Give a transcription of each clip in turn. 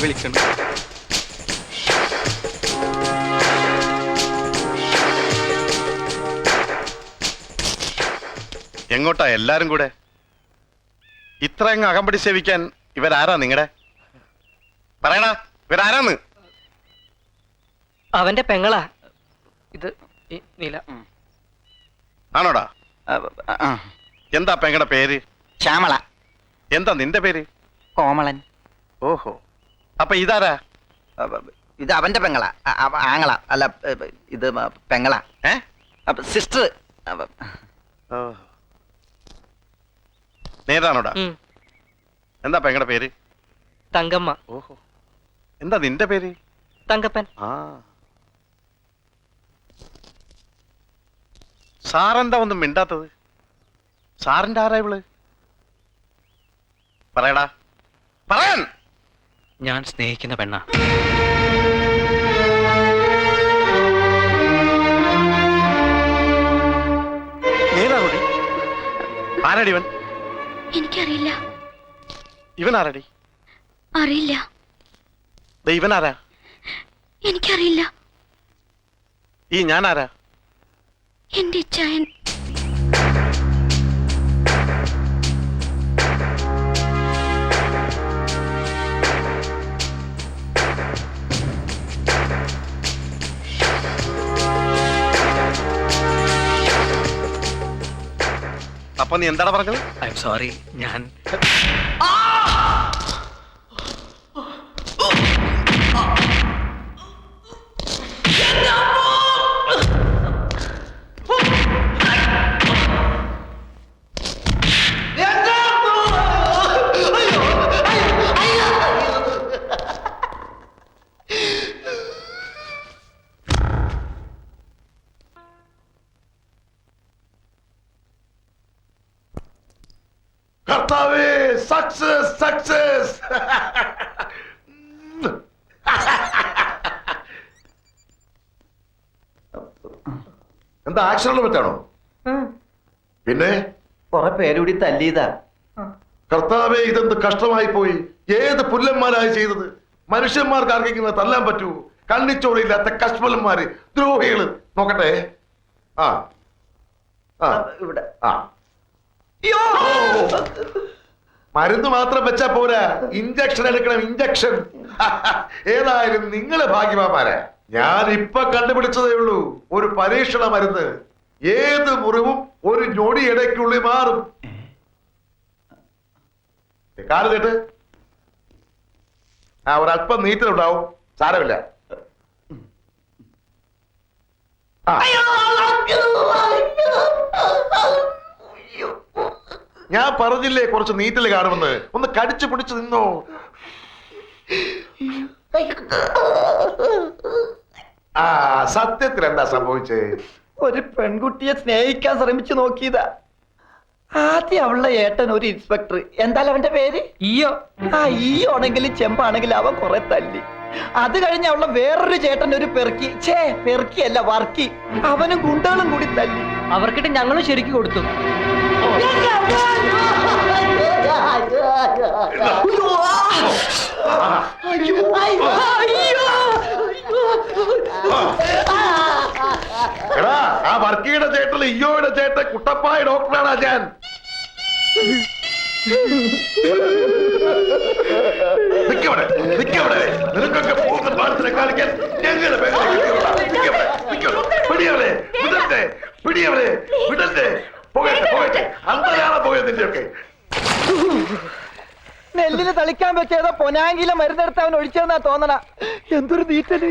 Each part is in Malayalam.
വിളിക്കണം. എങ്ങോട്ടാ എല്ലാരും കൂടെ? ഇത്രയങ്ങ് അകമ്പടി സേവിക്കാൻ ഇവരാരാ നിങ്ങടെ? പറയടാ, ഇവരാരാന്ന്? അവന്റെ പെങ്ങളാ ഇത്. നീല ആണോടാ? എന്താ പെങ്ങടെ പേര്? ശ്യാമള. എന്താ നിന്റെ പേര്? കോമളൻ. ഓഹോ, അപ്പൊ ഇതാരാ? ഇത് അവന്റെ പെങ്ങളാ. ആങ്ങള അല്ല, ഇത് പെങ്ങളാ. സിസ്റ്റർ. നേതാണോടാ? എന്താ പെങ്ങടെ പേര്? തങ്കമ്മ. ഓഹോ, എന്താ നിന്റെ പേര്? തങ്കപ്പൻ. ആ, സാറെന്താ ഒന്നും മിണ്ടാത്തത്? സാറിന്റെ ആരാ ഇവള്? പറയടാ, പറയാൻ. ഞാൻ സ്നേഹിക്കുന്ന പെണ്ണ. നേതാണോടി? ആരാടി ഇവൻ? എനിക്കറിയില്ല. ഇവൻ ആരാടി? അറിയില്ല. ഇവൻ ആരാ? എനിക്കറിയില്ല. ഈ ഞാൻ ആരാ? എന്റെ ഇച്ചായൻ. അപ്പൊ നീ എന്താണ് പറഞ്ഞത്? I am sorry. ഞാൻ കർത്താവേ, സക്സസ് സക്സസ്. എന്താ ആക്ഷനുള്ള പറ്റാണോ? പിന്നെ കുറെ പേരുകൂടി തല്ലിയതാ. കർത്താവേ, ഇതെന്ത് കഷ്ടമായി പോയി. ഏത് പുല്ലന്മാരായി ചെയ്തത്? മനുഷ്യന്മാർക്ക് ആർക്കെങ്കിലും തല്ലാൻ പറ്റൂ? കണ്ണിച്ചോറില്ലാത്ത കശ്മലന്മാര്, ദ്രോഹികള്. നോക്കട്ടെ. ആ ആ ഇവിടെ. ആ, മരുന്ന് മാത്രം വെച്ചാ പോരാ, ഇഞ്ചക്ഷൻ എടുക്കണം, ഇഞ്ചക്ഷൻ. ഏതായാലും നിങ്ങള് ഭാഗ്യവാന്മാരാ. ഞാൻ ഇപ്പൊ കണ്ടുപിടിച്ചതേ ഉള്ളൂ ഒരു പരീക്ഷണ മരുന്ന്. ഏത് മുറിവും ഒരു ഞൊടി ഇടയ്ക്കുള്ളിൽ മാറും. കാല് കേട്ട്. ആ, ഒരല്പം നീറ്റലുണ്ടാവും, സാരമില്ല. ഞാൻ പറഞ്ഞില്ലേ കുറച്ച് നീറ്റല് കാണുമെന്ന്. ഒന്ന് കടിച്ചു പിടിച്ചു നിന്നോ. ആ, സത്യത്തിൽ എന്താ സംഭവിച്ചേ? ഒരു പെൺകുട്ടിയെ സ്നേഹിക്കാൻ ശ്രമിച്ചു നോക്കിയതാ. ആദ്യം അവളുടെ ഏട്ടൻ ഒരു ഇൻസ്പെക്ടർ. എന്തായാലും അവന്റെ പേര് ഈയോ. ആ, ഈ ആണെങ്കിലും ചെമ്പാണെങ്കിലും അവൻ കുറെ തല്ലി. അത് കഴിഞ്ഞ് അവളുടെ വേറൊരു ചേട്ടൻ ഒരു പെറുക്കി, പെറുക്കിയല്ല വർക്കി, അവനും ഗുണ്ടകളും കൂടി തല്ലി. അവർക്കിട്ട് ഞങ്ങളും ശരിക്കും കൊടുത്തു. എടാ, ആ വർക്കിയുടെ ചേട്ടൻ ഇയ്യോയുടെ ചേട്ടൻ കുട്ടപ്പായ ഡോക്ടറാണ് ഞാൻ. നിക്കവിടെ, നിക്കവിടെ. നിനക്കൊക്കെ പോകുന്ന പാടത്തിനെ കാണിക്കാൻ ഞങ്ങളെ പിടിയവരെ, വിടട്ടെ, പിടിയവരെ, വിടട്ടെ. പോകട്ടെ, പോകട്ടെ. അന്തരാണ് പോയത് നിന്റെയൊക്കെ. നെല്ലിന് തളിക്കാൻ വെച്ചേതോ പൊനാങ്കിലെ മരുന്നെടുത്ത് അവൻ ഒഴിച്ചതെന്നാ തോന്നണ. എന്തൊരു നീറ്റല്.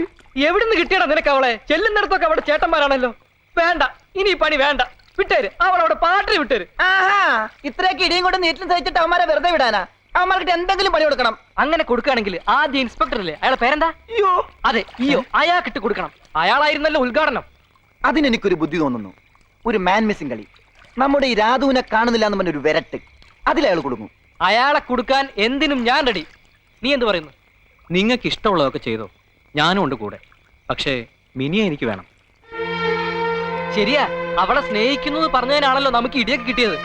എവിടുന്ന് കിട്ടിയടാ നിനക്ക് അവളെ? ചെല്ലുന്നിടത്തൊക്കെ അവിടെ ചേട്ടന്മാരാണല്ലോ. വേണ്ട, ഇനി ഈ പണി വേണ്ട, വിട്ടേര്. അവളവിടെ പാട്ടിന് വിട്ടേര്. ആഹാ, ഇത്രയൊക്കെ ഇടിയും കൊണ്ട് നീറ്റിൽ സഹിച്ചിട്ട് അവന്മാരെ വെറുതെ വിടാനാ? അവന്മാർക്ക് എന്തെങ്കിലും പണി കൊടുക്കണം. അങ്ങനെ കൊടുക്കുകയാണെങ്കിൽ ആദ്യം ഇൻസ്പെക്ടർ അല്ലേ, അയാളെ പേരെന്താ? അയ്യോ, അതെ, ഇയോ. അയാൾക്കിട്ട് കൊടുക്കണം. അയാളായിരുന്നല്ലോ ഉദ്ഘാടനം. അതിനെനിക്കൊരു ബുദ്ധി തോന്നുന്നു. ഒരു മാൻ മിസ്സിംഗ് കളി. നമ്മുടെ ഈ രാധുവിനെ കാണുന്നില്ല എന്ന് പറഞ്ഞൊരു വിരട്ട്, അതിലയാൾ കൊടുക്കും. അയാളെ കൊടുക്കാൻ എന്തിനും ഞാൻ റെഡി. നീ എന്ത് പറയുന്നു? നിങ്ങൾക്ക് ഇഷ്ടമുള്ളതൊക്കെ ചെയ്തോ, ഞാനും ഉണ്ട് കൂടെ. പക്ഷേ മിനിയെ എനിക്ക് വേണം. ശരിയാ, അവളെ സ്നേഹിക്കുന്നത് പറഞ്ഞതിനാണല്ലോ നമുക്ക് ഇടിയൊക്കെ കിട്ടിയത്.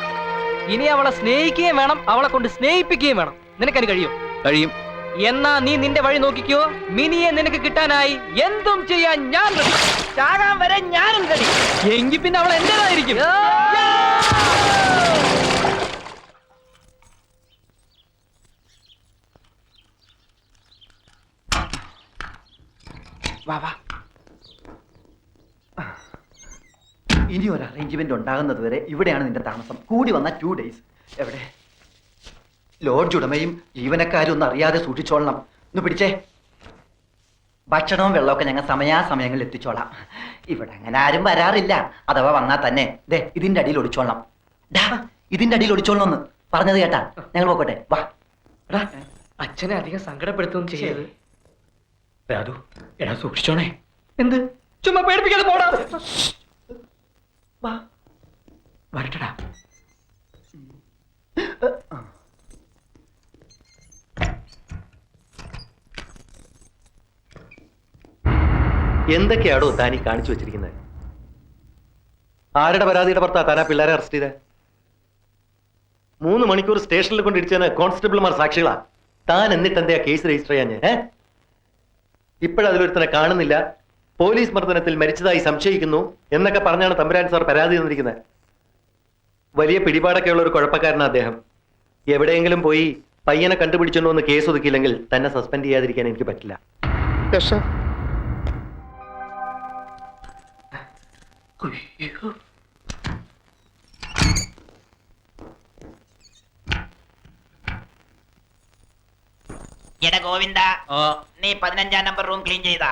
ഇനി അവളെ സ്നേഹിക്കുകയും വേണം, അവളെ കൊണ്ട് സ്നേഹിപ്പിക്കുകയും വേണം. നിനക്കതിന് കഴിയും? കഴിയും. എന്നാ നീ നിന്റെ വഴി നോക്കിക്കോ. മിനിയെ നിനക്ക് കിട്ടാനായി എന്തും ചെയ്യാൻ ഞാൻ ready. ചാകാൻ വരെ ഞാനും ready. എങ്കിൽ പിന്നെ അവൾ എന്റേതായിരിക്കും. വാ വാ. ഇനി ഒരു അറേഞ്ച്മെന്റ് ഉണ്ടാകുന്നത് വരെ ഇവിടെയാണ് നിന്റെ താമസം. കൂടി വന്ന 2 days. എവിടെ? ലോഡ്ജ് ഉടമയും ജീവനക്കാരും ഒന്നും അറിയാതെ സൂക്ഷിച്ചോളണം. ഒന്ന് പിടിച്ചേ. ഭക്ഷണവും വെള്ളമൊക്കെ ഞങ്ങൾ സമയാസമയങ്ങളിൽ എത്തിച്ചോളാം. ഇവിടെ അങ്ങനെ ആരും വരാറില്ല. അഥവാ വന്നാൽ തന്നെ ദേ ഇതിന്റെ അടിയിൽ ഒളിച്ചോളണം. ഡാ ഇതിന്റെ അടിയിൽ ഒളിച്ചോളണം എന്ന് പറഞ്ഞത് കേട്ടാ. ഞങ്ങൾ പോക്കട്ടെ. വാ. അച്ഛനെ അധികം സങ്കടപ്പെടുത്തുകയും ചെയ്യരുത്. രാധു, എടാ സൂക്ഷിച്ചോണേ. എന്ത്? ചുമ്മാ പേടിപ്പിക്കാതെ പോടാ. വാ വരട്ടടാ. എന്തൊക്കെയാണോ താനീ കാണിച്ചു വെച്ചിരിക്കുന്നത്? ആരുടെ പരാതിയുടെ പുറത്താ താനാ പിള്ളേരെ അറസ്റ്റ് ചെയ്തേ? 3 മണിക്കൂർ സ്റ്റേഷനിൽ കൊണ്ടിരിച്ചതിന് കോൺസ്റ്റബിൾമാർ സാക്ഷികളാ. താൻ എന്നിട്ട് എന്താ കേസ് രജിസ്റ്റർ ചെയ്യാൻ? ഇപ്പോഴതിലൊരുത്തനെ കാണുന്നില്ല, പോലീസ് മർദ്ദനത്തിൽ മരിച്ചതായി സംശയിക്കുന്നു എന്നൊക്കെ പറഞ്ഞാണ് തമ്പുരാൻ സാർ പരാതി തന്നിരിക്കുന്നത്. വലിയ പിടിപാടൊക്കെയുള്ള ഒരു കുഴപ്പക്കാരനാണ് അദ്ദേഹം. എവിടെയെങ്കിലും പോയി പയ്യനെ കണ്ടുപിടിച്ചോണ്ടോ എന്ന് കേസ് ഒതുക്കിയില്ലെങ്കിൽ തന്നെ സസ്പെൻഡ് ചെയ്യാതിരിക്കാൻ എനിക്ക് പറ്റില്ല. എടാ ഗോവിന്ദ, നീ 15-ാം നമ്പർ റൂം ക്ലീൻ ചെയ്താ?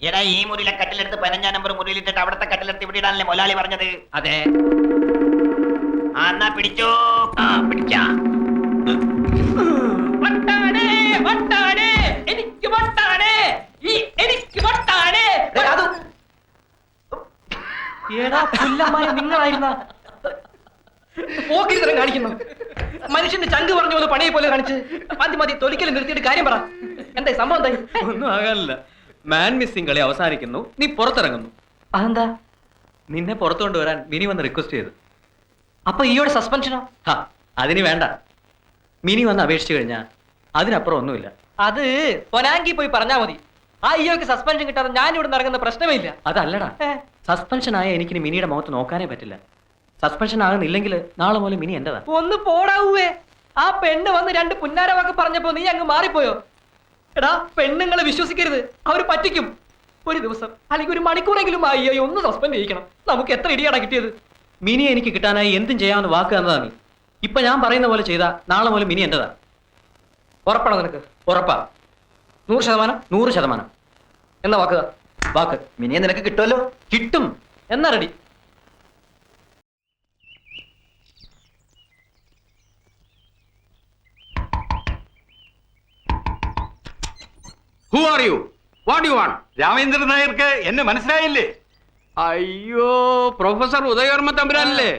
എടാ ഈ മുറിയിലെ കട്ടിലെടുത്ത് 15-ാം നമ്പർ മുറിയിലിട്ടിട്ട് അവിടത്തെ കട്ടിലെടുത്ത് ഇവിടെ ഇടാനല്ലേ മൊലാളി പറഞ്ഞത്? അതെ. എന്നാ പിടിച്ചോ. പിടിച്ചാ നിങ്ങളായിരുന്ന പോക്കിരിത്തരം കാണിക്കുന്നു. മനുഷ്യന്റെ ചങ്ക് പറഞ്ഞു പോലെ പണിയെ പോലെ കാണിച്ച് മതി മതി തൊലിക്കല് നിർത്തിയിട്ട് കാര്യം പറ. എന്തായി സംഭവം? എന്തായി? ഒന്നും ആകാനില്ല. മാൻ മിസ്സിംഗ് കളി അവസാനിക്കുന്നു, നീ പുറത്തിറങ്ങുന്നു. അതെന്താ? നിന്നെ പുറത്തു കൊണ്ടുവരാൻ മിനി വന്ന് റിക്വസ്റ്റ് ചെയ്തു. അപ്പൊ ഈയോടെ സസ്പെൻഷനോ? അതിന് വേണ്ട. മിനി വന്ന് അപേക്ഷിച്ചു കഴിഞ്ഞാ അതിനപ്പുറം ഒന്നുമില്ല. അത് പൊനാങ്കി പോയി പറഞ്ഞാ മതി. ആ ഈയോക്ക് സസ്പെൻഷൻ കിട്ടാതെ ഞാൻ ഇവിടെ നടക്കുന്ന പ്രശ്നമേ ഇല്ല. അതല്ലടാ, സസ്പെൻഷൻ ആയ എനിക്കിനി മിനിയുടെ മുഖത്ത് നോക്കാനേ പറ്റില്ല. സസ്പെൻഷൻ ആകുന്നില്ലെങ്കിൽ നാളെ മുതൽ മിനി എന്റേതാ. ഒന്ന് പോടാവേ. ആ പെണ്ണ് വന്ന് 2 പുന്നാര വാക്ക് പറഞ്ഞപ്പോ നീ അങ്ങ് മാറിപ്പോയോ? എടാ, പെണ്ണുങ്ങളെ വിശ്വസിക്കരുത്, അവര് പറ്റിക്കും. ഒരു ദിവസം അല്ലെങ്കിൽ 1 മണിക്കൂറെങ്കിലും അയ്യോ ഒന്ന് സസ്പെൻഡ് ചെയ്യിക്കണം. നമുക്ക് എത്ര ഇടിയാടാ കിട്ടിയത്. മിനി എനിക്ക് കിട്ടാനായി എന്തും ചെയ്യാമെന്ന് വാക്ക് തന്നതാ നീ. ഇപ്പൊ ഞാൻ പറയുന്ന പോലെ ചെയ്താ നാളെ മുതൽ മിനി എന്റേതാ. ഉറപ്പാണോ നിനക്ക്? ഉറപ്പാ. 100%? 100%. എന്നാ വാക്ക്? വാക്ക്. മിനിയെ നിനക്ക് കിട്ടുമല്ലോ. കിട്ടും. എന്നാ ready. Who are you? What do you want? Ramendran നായർക്ക് എന്നെ മനസ്സിലായില്ലേ? അയ്യോ, പ്രൊഫസർ ഉദയവർമ്മ തമ്പുരാനല്ലേ?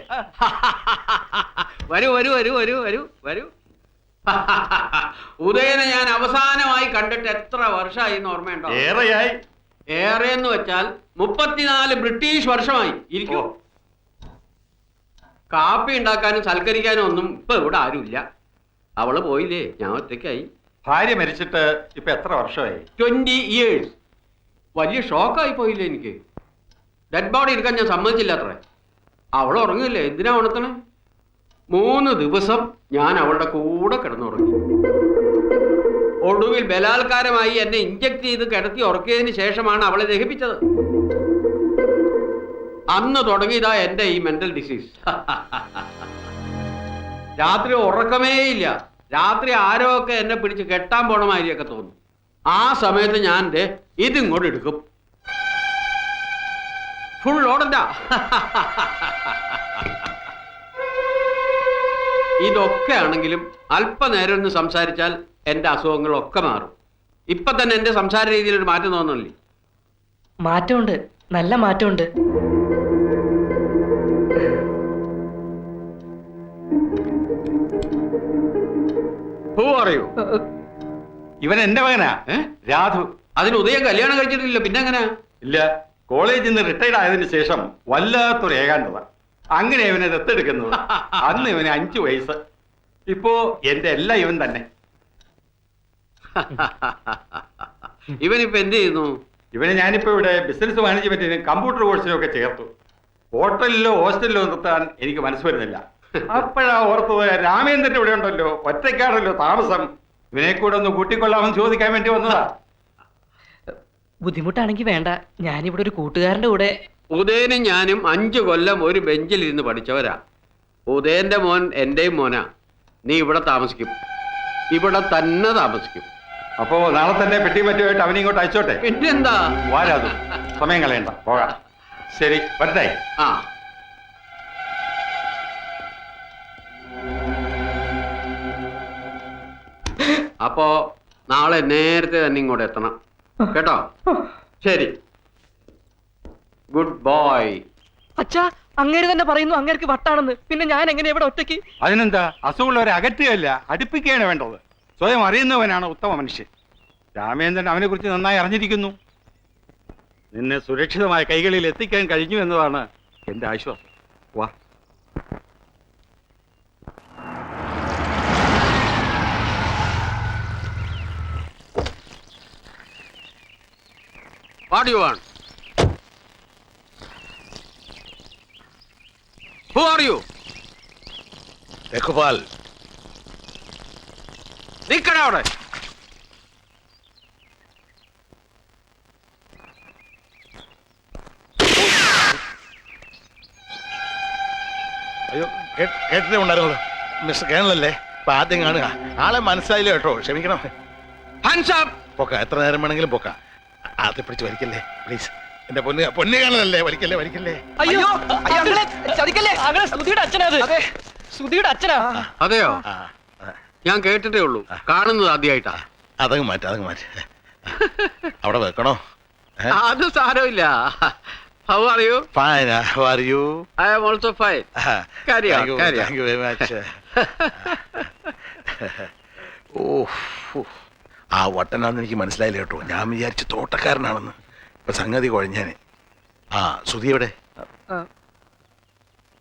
വരൂ വരൂ വരൂ വരൂ വരൂ വരൂ. ഉദയനെ ഞാൻ അവസാനമായി കണ്ടിട്ട് എത്ര വർഷമായി എന്ന് ഓർമ്മയുണ്ടോ? ഏറെയായി. ഏറെ എന്ന് വെച്ചാൽ 34 ബ്രിട്ടീഷ് വർഷമായി. ഇരിക്കൂ. കാപ്പി ഉണ്ടാക്കാനും സൽക്കരിക്കാനും ഒന്നും ഇപ്പൊ ഇവിടെ ആരുമില്ല. അവള് പോയില്ലേ, ഞാൻ ഒറ്റയ്ക്കായി. ഭാര്യ മരിച്ചിട്ട് ഇപ്പൊ എത്ര വർഷമായി? 20 years. വലിയ ഷോക്കായി പോയില്ലേ എനിക്ക്. ഡെഡ് ബോഡി എടുക്കാൻ ഞാൻ സമ്മതിച്ചില്ല അത്രേ. അവൾ ഉറങ്ങില്ലേ, എന്തിനാ ഉണർത്തണേ? 3 ദിവസം ഞാൻ അവളുടെ കൂടെ കിടന്നുറങ്ങി. ഒടുവിൽ ബലാത്കാരമായി എന്നെ ഇഞ്ചക്ട് ചെയ്ത് കിടത്തി ഉറക്കിയതിന് ശേഷമാണ് അവളെ ദഹിപ്പിച്ചത്. അന്ന് തുടങ്ങിയതാ എന്റെ ഈ മെന്റൽ ഡിസീസ്. രാത്രി ഉറക്കമേ ഇല്ല. രാത്രി ആരോ ഒക്കെ എന്നെ പിടിച്ച് കെട്ടാൻ പോണ മാതിരിയൊക്കെ തോന്നും. ആ സമയത്ത് ഞാൻ ഇതിങ്ങോട്ട് എടുക്കും. ഫുൾ ഓടണ്ട. ഇതൊക്കെ ആണെങ്കിലും അല്പനേരം ഒന്ന് സംസാരിച്ചാൽ എന്റെ അസുഖങ്ങളൊക്കെ മാറും. ഇപ്പൊ തന്നെ എന്റെ സംസാര രീതിയിൽ ഒരു മാറ്റം തോന്നണില്ലേ? മാറ്റമുണ്ട്, നല്ല മാറ്റമുണ്ട്. Who are you? ഇവൻ എന്റെ മകനാ, രാധു. അതിന് ഉദയം കല്യാണം കഴിച്ചിട്ടില്ല, പിന്നെ എങ്ങനെ? ഇല്ല, കോളേജിൽ നിന്ന് റിട്ടയർഡ് ആയതിനു ശേഷം വല്ലാത്തൊരു ഏകാന്തത. അങ്ങനെ ഇവനെ ദത്തെടുക്കുന്നത്. അന്ന് ഇവന് 5 വയസ്സ്. ഇപ്പോ എന്റെ എല്ലാം ഇവൻ തന്നെ. ഇവനിപ്പോ എന്ത് ചെയ്യുന്നു? ഇവനെ ഞാനിപ്പോ ഇവിടെ ബിസിനസ് മാനേജ്മെന്റിന് കമ്പ്യൂട്ടർ കോഴ്സിനും ഒക്കെ ചേർത്തു. ഹോട്ടലിലോ ഹോസ്റ്റലിലോ നിർത്താൻ എനിക്ക് മനസ്സ് വരുന്നില്ല. അപ്പോഴാ ഓർത്തത് രാമേന്ദ്രൻ ഇവിടെ ഉണ്ടല്ലോ, ഒറ്റയ്ക്കാണല്ലോ താമസം, ഇവനെ കൂടെ ഒന്ന് കൂട്ടിക്കൊള്ളാമെന്ന് ചോദിക്കാൻ വേണ്ടി വന്നതാ. ബുദ്ധിമുട്ടാണെങ്കിൽ വേണ്ട, ഞാനിവിടെ ഒരു കൂട്ടുകാരന്റെ കൂടെ. ഉദയനും ഞാനും 5 കൊല്ലം ഒരു ബെഞ്ചിൽ ഇരുന്ന് പഠിച്ചവരാ. ഉദയന്റെ മോൻ എന്റെയും മോനാ. നീ ഇവിടെ താമസിക്കും, ഇവിടെ തന്നെ താമസിക്കും. അപ്പോ നാളെ തന്നെ പെട്ടി മറ്റുമായിട്ട് അവനെ ഇങ്ങോട്ട് അയച്ചോട്ടെ. പിന്നെന്താ? വാരാതു, സമയം കളയണ്ട, പോകാം. ശരി, വരട്ടെ. ആ, അപ്പോ നാളെ നേരത്തെ തന്നെ ഇങ്ങോട്ട് എത്തണം കേട്ടോ. ശരി, ഗുഡ് ബോയ്. അച്ഛാ, അങ്ങേര് തന്നെ പറയുന്നു അങ്ങേർക്ക് വട്ടാണെന്ന്. പിന്നെ ഞാൻ എങ്ങനെ ഇവിടെ ഒറ്റയ്ക്ക്? അതിനെന്താ, അസുഖമുള്ളവരെ അകറ്റുകയല്ല, അടുപ്പിക്കുകയാണ് വേണ്ടത്. സ്വയം അറിയുന്നവനാണ് ഉത്തമ മനുഷ്യൻ. രാമേന്ദ്രൻ അവനെ കുറിച്ച് നന്നായി അറിഞ്ഞിരിക്കുന്നു. നിന്നെ സുരക്ഷിതമായ കൈകളിൽ എത്തിക്കാൻ കഴിഞ്ഞു എന്നതാണ് എന്റെ ആശ്വാസം. വാ. What do you want? Who are you? Raghupal, നിക്കണ അവിടെ. അയ്യോ, കേട്ടിട്ടേ ഉണ്ടായിരുന്നല്ലോ. മിസ്റ്റർ കേണലല്ലേ? അപ്പൊ ആദ്യം കാണുക. ആളെ മനസ്സിലായില്ല കേട്ടോ, ക്ഷമിക്കണം. Hands up. പൊക്ക, എത്ര നേരം വേണമെങ്കിലും പൊക്ക. ആദ്യം പിടിച്ച് വലിക്കല്ലേ പ്ലീസ്. എന്റെ പൊന്നു കാണലല്ലേ, വലിക്കല്ലേ വലിക്കല്ലേ. അയ്യോ, അങ്ങളെ ചതിക്കല്ലേ. അങ്ങളെ ശ്രുതിയുടെ അച്ഛനാത്. അതെ, ശ്രുതിയുടെ അച്ഛനാ. അതെയോ? ആ, ആ, ഞാൻ കേട്ടിട്ടേ ഉള്ളൂ, കാണുന്നത് ആദ്യമായിട്ടാ. അതങ്ങ് മാറ്റി, അതങ്ങ് മാറ്റി. അവിടെ വെക്കണോ? അത് സാരമില്ല. How are you? Fine, how are you? I am also fine. Carry on, carry on. Thank you very much. ആ വട്ടനാന്ന് എനിക്ക് മനസ്സിലായില്ല കേട്ടോ. ഞാൻ വിചാരിച്ചു തോട്ടക്കാരനാണെന്ന്. ഇപ്പൊ സംഗതി കുഴഞ്ഞാന്. ആ, ശ്രുതി എവിടെ?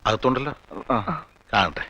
അകത്തുണ്ടല്ലോ, കാണട്ടെ.